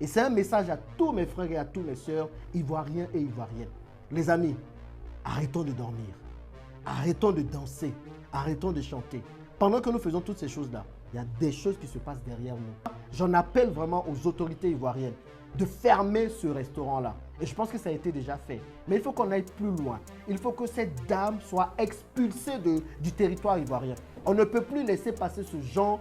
Et c'est un message à tous mes frères et à tous mes sœurs, ivoiriens et ivoiriennes. Les amis, arrêtons de dormir. Arrêtons de danser. Arrêtons de chanter. Pendant que nous faisons toutes ces choses-là, il y a des choses qui se passent derrière nous. J'en appelle vraiment aux autorités ivoiriennes de fermer ce restaurant-là. Et je pense que ça a été déjà fait. Mais il faut qu'on aille plus loin. Il faut que cette dame soit expulsée du territoire ivoirien. On ne peut plus laisser passer ce genre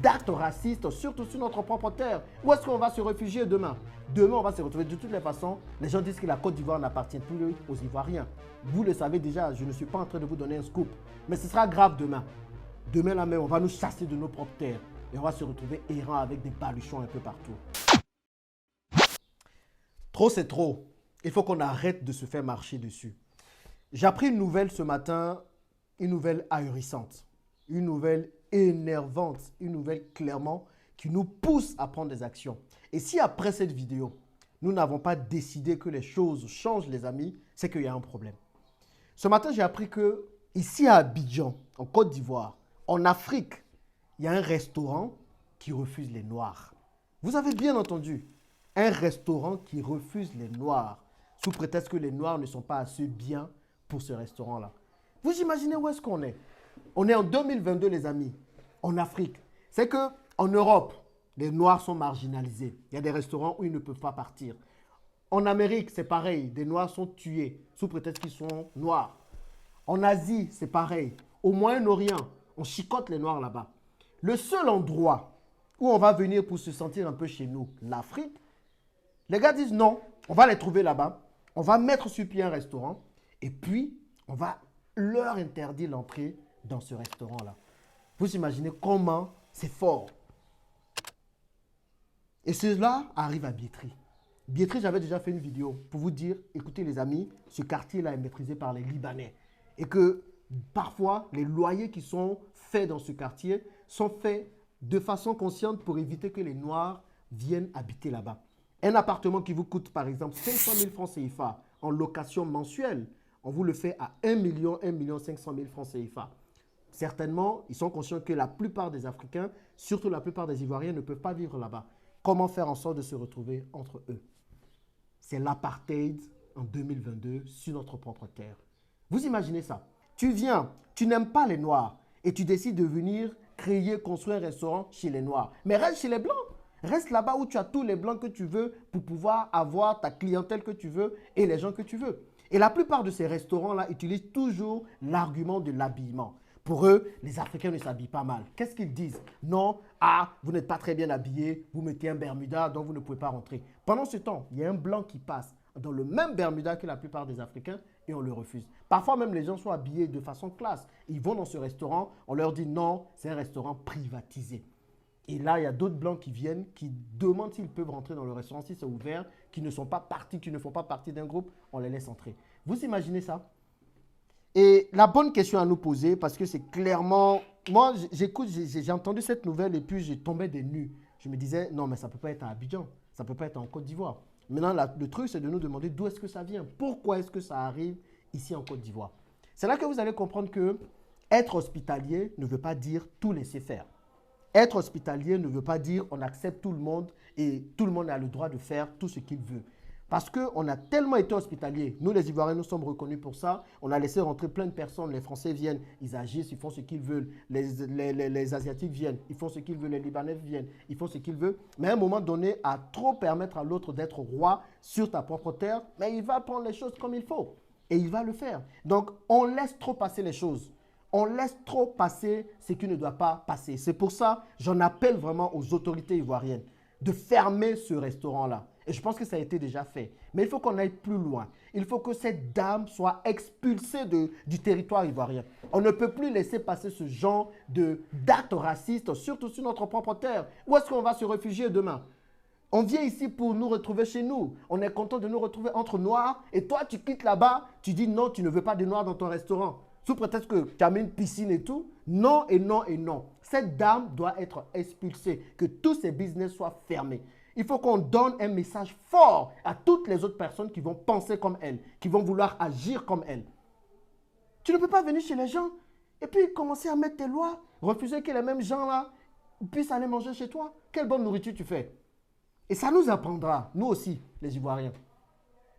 d'actes racistes, surtout sur notre propre terre. Où est-ce qu'on va se réfugier demain? Demain, on va se retrouver de toutes les façons. Les gens disent que la Côte d'Ivoire n'appartient plus aux Ivoiriens. Vous le savez déjà, je ne suis pas en train de vous donner un scoop. Mais ce sera grave demain. Demain, là même, on va nous chasser de nos propres terres. Et on va se retrouver errants avec des baluchons un peu partout. Trop, c'est trop. Il faut qu'on arrête de se faire marcher dessus. J'ai appris une nouvelle ce matin, une nouvelle ahurissante, une nouvelle énervante, une nouvelle clairement qui nous pousse à prendre des actions. Et si après cette vidéo, nous n'avons pas décidé que les choses changent, les amis, c'est qu'il y a un problème. Ce matin, j'ai appris que ici à Abidjan, en Côte d'Ivoire, en Afrique, il y a un restaurant qui refuse les Noirs. Vous avez bien entendu, un restaurant qui refuse les Noirs, sous prétexte que les Noirs ne sont pas assez bien pour ce restaurant-là. Vous imaginez où est-ce qu'on est? On est en 2022, les amis, en Afrique. C'est qu'en Europe, les Noirs sont marginalisés. Il y a des restaurants où ils ne peuvent pas partir. En Amérique, c'est pareil. Des Noirs sont tués sous prétexte qu'ils sont Noirs. En Asie, c'est pareil. Au Moyen-Orient, on chicote les Noirs là-bas. Le seul endroit où on va venir pour se sentir un peu chez nous, l'Afrique, les gars disent non, on va les trouver là-bas, on va mettre sur pied un restaurant et puis on va leur interdire l'entrée dans ce restaurant-là. Vous imaginez comment c'est fort. Et cela arrive à Biétry. Biétry, j'avais déjà fait une vidéo pour vous dire, écoutez les amis, ce quartier-là est maîtrisé par les Libanais. Et que parfois, les loyers qui sont faits dans ce quartier sont faits de façon consciente pour éviter que les Noirs viennent habiter là-bas. Un appartement qui vous coûte par exemple 500 000 francs CFA en location mensuelle, on vous le fait à 1 million, 500 000 francs CFA. Certainement, ils sont conscients que la plupart des Africains, surtout la plupart des Ivoiriens, ne peuvent pas vivre là-bas. Comment faire en sorte de se retrouver entre eux? C'est l'apartheid en 2022 sur notre propre terre. Vous imaginez ça? Tu viens, tu n'aimes pas les Noirs et tu décides de venir créer, construire un restaurant chez les Noirs. Mais reste chez les Blancs. Reste là-bas où tu as tous les Blancs que tu veux pour pouvoir avoir ta clientèle que tu veux et les gens que tu veux. Et la plupart de ces restaurants-là utilisent toujours l'argument de l'habillement. Pour eux, les Africains ne s'habillent pas mal. Qu'est-ce qu'ils disent? Non, vous n'êtes pas très bien habillé, vous mettez un Bermuda, donc vous ne pouvez pas rentrer. Pendant ce temps, il y a un Blanc qui passe dans le même Bermuda que la plupart des Africains et on le refuse. Parfois même, les gens sont habillés de façon classe. Ils vont dans ce restaurant, on leur dit non, c'est un restaurant privatisé. Et là, il y a d'autres Blancs qui viennent, qui demandent s'ils peuvent rentrer dans le restaurant, si c'est ouvert, qui ne sont pas partis, qui ne font pas partie d'un groupe, on les laisse entrer. Vous imaginez ça? Et la bonne question à nous poser, parce que c'est clairement... Moi, j'écoute, j'ai entendu cette nouvelle et puis j'ai tombé des nues. Je me disais, non, mais ça ne peut pas être à Abidjan, ça ne peut pas être en Côte d'Ivoire. Maintenant, le truc, c'est de nous demander d'où est-ce que ça vient. Pourquoi est-ce que ça arrive ici en Côte d'Ivoire? C'est là que vous allez comprendre que être hospitalier ne veut pas dire tout laisser faire. Être hospitalier ne veut pas dire on accepte tout le monde et tout le monde a le droit de faire tout ce qu'il veut. Parce qu'on a tellement été hospitaliers. Nous, les Ivoiriens, nous sommes reconnus pour ça. On a laissé rentrer plein de personnes. Les Français viennent, ils agissent, ils font ce qu'ils veulent. Les Asiatiques viennent, ils font ce qu'ils veulent. Les Libanais viennent, ils font ce qu'ils veulent. Mais à un moment donné, à trop permettre à l'autre d'être roi sur ta propre terre, mais il va prendre les choses comme il faut. Et il va le faire. Donc, on laisse trop passer les choses. On laisse trop passer ce qui ne doit pas passer. C'est pour ça que j'en appelle vraiment aux autorités ivoiriennes de fermer ce restaurant-là. Et je pense que ça a été déjà fait. Mais il faut qu'on aille plus loin. Il faut que cette dame soit expulsée du territoire ivoirien. On ne peut plus laisser passer ce genre d'actes racistes, surtout sur notre propre terre. Où est-ce qu'on va se réfugier demain? On vient ici pour nous retrouver chez nous. On est content de nous retrouver entre Noirs. Et toi, tu quittes là-bas, tu dis non, tu ne veux pas de Noirs dans ton restaurant. Sous prétexte que tu as mis une piscine et tout. Non et non et non. Cette dame doit être expulsée. Que tous ces business soient fermés. Il faut qu'on donne un message fort à toutes les autres personnes qui vont penser comme elle, qui vont vouloir agir comme elle. Tu ne peux pas venir chez les gens et puis commencer à mettre tes lois, refuser que les mêmes gens-là puissent aller manger chez toi. Quelle bonne nourriture tu fais? Et ça nous apprendra, nous aussi, les Ivoiriens.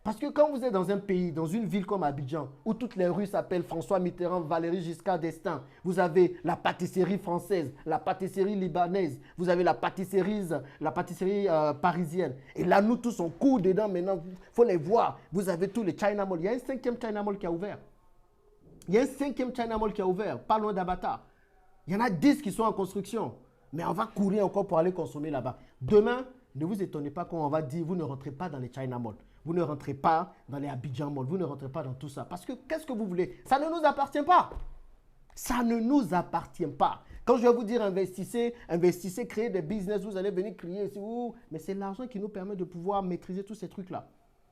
Parce que quand vous êtes dans un pays, dans une ville comme Abidjan, où toutes les rues s'appellent François Mitterrand, Valéry Giscard d'Estaing, vous avez la pâtisserie française, la pâtisserie libanaise, vous avez la pâtisserie parisienne. Et là, nous tous, on court dedans maintenant, il faut les voir. Vous avez tous les China Mall. Il y a un 5e China Mall qui a ouvert. Il y a un 5e China Mall qui a ouvert, pas loin d'Abata. Il y en a 10 qui sont en construction. Mais on va courir encore pour aller consommer là-bas. Demain, ne vous étonnez pas quand on va dire, vous ne rentrez pas dans les China Mall. Vous ne rentrez pas dans les Abidjan Mall. Vous ne rentrez pas dans tout ça. Parce que qu'est-ce que vous voulez? Ça ne nous appartient pas. Ça ne nous appartient pas. Quand je vais vous dire investissez, investissez, créez des business, vous allez venir crier. Mais c'est l'argent qui nous permet de pouvoir maîtriser tous ces trucs-là.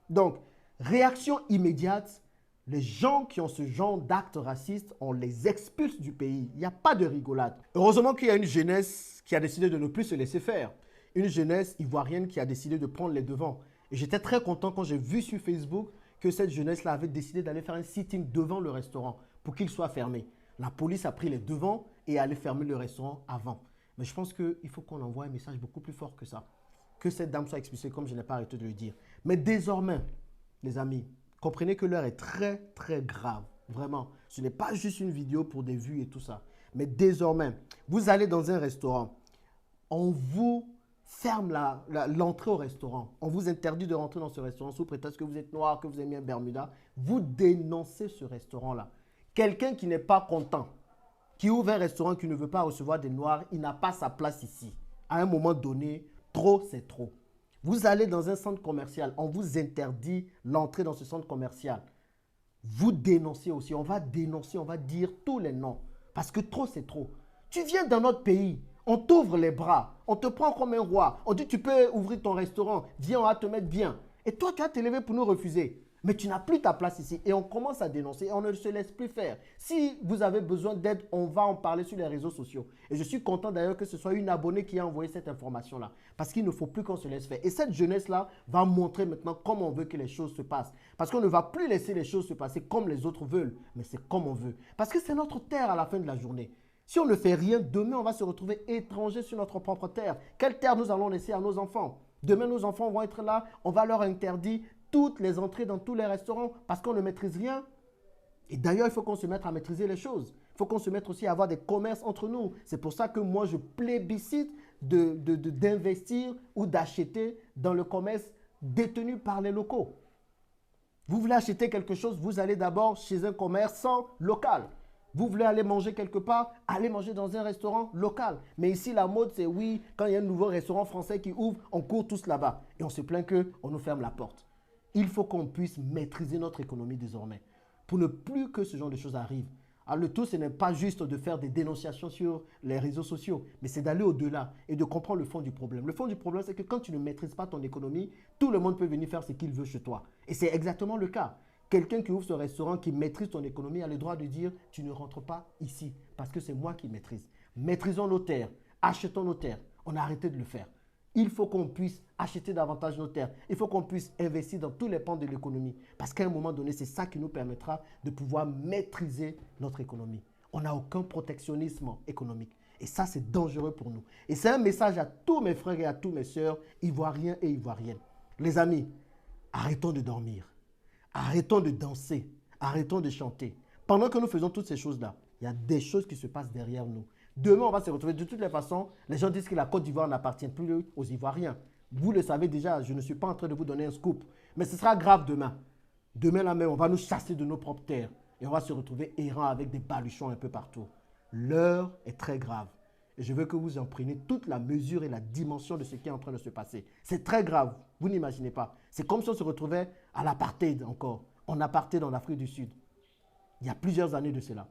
Donc, réaction immédiate. Les gens qui ont ce genre d'actes racistes, on les expulse du pays. Il n'y a pas de rigolade. Heureusement qu'il y a une jeunesse qui a décidé de ne plus se laisser faire. Une jeunesse ivoirienne qui a décidé de prendre les devants. Et j'étais très content quand j'ai vu sur Facebook que cette jeunesse-là avait décidé d'aller faire un sitting devant le restaurant pour qu'il soit fermé. La police a pris les devants et allait fermer le restaurant avant. Mais je pense qu'il faut qu'on envoie un message beaucoup plus fort que ça. Que cette dame soit expulsée comme je n'ai pas arrêté de le dire. Mais désormais, les amis, comprenez que l'heure est très, très grave. Vraiment, ce n'est pas juste une vidéo pour des vues et tout ça. Mais désormais, vous allez dans un restaurant, on vous ferme l'entrée au restaurant. On vous interdit de rentrer dans ce restaurant sous prétexte que vous êtes noir, que vous avez mis un Bermuda. Vous dénoncez ce restaurant-là. Quelqu'un qui n'est pas content, qui ouvre un restaurant, qui ne veut pas recevoir des noirs, il n'a pas sa place ici. À un moment donné, trop, c'est trop. Vous allez dans un centre commercial, on vous interdit l'entrée dans ce centre commercial. Vous dénoncez aussi, on va dénoncer, on va dire tous les noms. Parce que trop, c'est trop. Tu viens dans notre pays, on t'ouvre les bras, on te prend comme un roi. On dit tu peux ouvrir ton restaurant, viens, on va te mettre bien. Et toi, tu vas te lever pour nous refuser. Mais tu n'as plus ta place ici. Et on commence à dénoncer et on ne se laisse plus faire. Si vous avez besoin d'aide, on va en parler sur les réseaux sociaux. Et je suis content d'ailleurs que ce soit une abonnée qui a envoyé cette information-là. Parce qu'il ne faut plus qu'on se laisse faire. Et cette jeunesse-là va montrer maintenant comment on veut que les choses se passent. Parce qu'on ne va plus laisser les choses se passer comme les autres veulent. Mais c'est comme on veut. Parce que c'est notre terre à la fin de la journée. Si on ne fait rien, demain, on va se retrouver étrangers sur notre propre terre. Quelle terre nous allons laisser à nos enfants? Demain, nos enfants vont être là. On va leur interdire toutes les entrées dans tous les restaurants parce qu'on ne maîtrise rien. Et d'ailleurs, il faut qu'on se mette à maîtriser les choses. Il faut qu'on se mette aussi à avoir des commerces entre nous. C'est pour ça que moi, je plébiscite d'investir ou d'acheter dans le commerce détenu par les locaux. Vous voulez acheter quelque chose, vous allez d'abord chez un commerçant local. Vous voulez aller manger quelque part, allez manger dans un restaurant local. Mais ici, la mode, c'est oui, quand il y a un nouveau restaurant français qui ouvre, on court tous là-bas. Et on se plaint qu'on nous ferme la porte. Il faut qu'on puisse maîtriser notre économie désormais pour ne plus que ce genre de choses arrivent. Alors le tout, ce n'est pas juste de faire des dénonciations sur les réseaux sociaux, mais c'est d'aller au-delà et de comprendre le fond du problème. Le fond du problème, c'est que quand tu ne maîtrises pas ton économie, tout le monde peut venir faire ce qu'il veut chez toi. Et c'est exactement le cas. Quelqu'un qui ouvre ce restaurant, qui maîtrise ton économie, a le droit de dire « tu ne rentres pas ici parce que c'est moi qui maîtrise ». Maîtrisons nos terres, achetons nos terres. On a arrêté de le faire. Il faut qu'on puisse acheter davantage nos terres. Il faut qu'on puisse investir dans tous les pans de l'économie. Parce qu'à un moment donné, c'est ça qui nous permettra de pouvoir maîtriser notre économie. On n'a aucun protectionnisme économique. Et ça, c'est dangereux pour nous. Et c'est un message à tous mes frères et à tous mes sœurs, ivoiriens et ivoiriennes. Les amis, arrêtons de dormir. Arrêtons de danser. Arrêtons de chanter. Pendant que nous faisons toutes ces choses-là, il y a des choses qui se passent derrière nous. Demain, on va se retrouver. De toutes les façons, les gens disent que la Côte d'Ivoire n'appartient plus aux Ivoiriens. Vous le savez déjà, je ne suis pas en train de vous donner un scoop. Mais ce sera grave demain. Demain, là même, on va nous chasser de nos propres terres. Et on va se retrouver errants avec des baluchons un peu partout. L'heure est très grave. Et je veux que vous en preniez toute la mesure et la dimension de ce qui est en train de se passer. C'est très grave. Vous n'imaginez pas. C'est comme si on se retrouvait à l'apartheid encore. En apartheid en Afrique du Sud. Il y a plusieurs années de cela.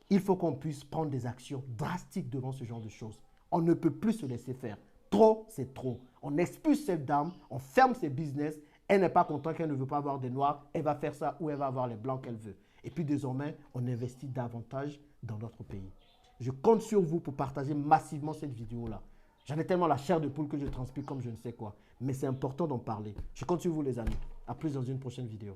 Il faut qu'on puisse prendre des actions drastiques devant ce genre de choses. On ne peut plus se laisser faire. Trop, c'est trop. On expulse cette dame, on ferme ses business. Elle n'est pas contente qu'elle ne veut pas avoir des noirs. Elle va faire ça ou elle va avoir les blancs qu'elle veut. Et puis désormais, on investit davantage dans notre pays. Je compte sur vous pour partager massivement cette vidéo-là. J'en ai tellement la chair de poule que je transpire comme je ne sais quoi. Mais c'est important d'en parler. Je compte sur vous les amis. À plus dans une prochaine vidéo.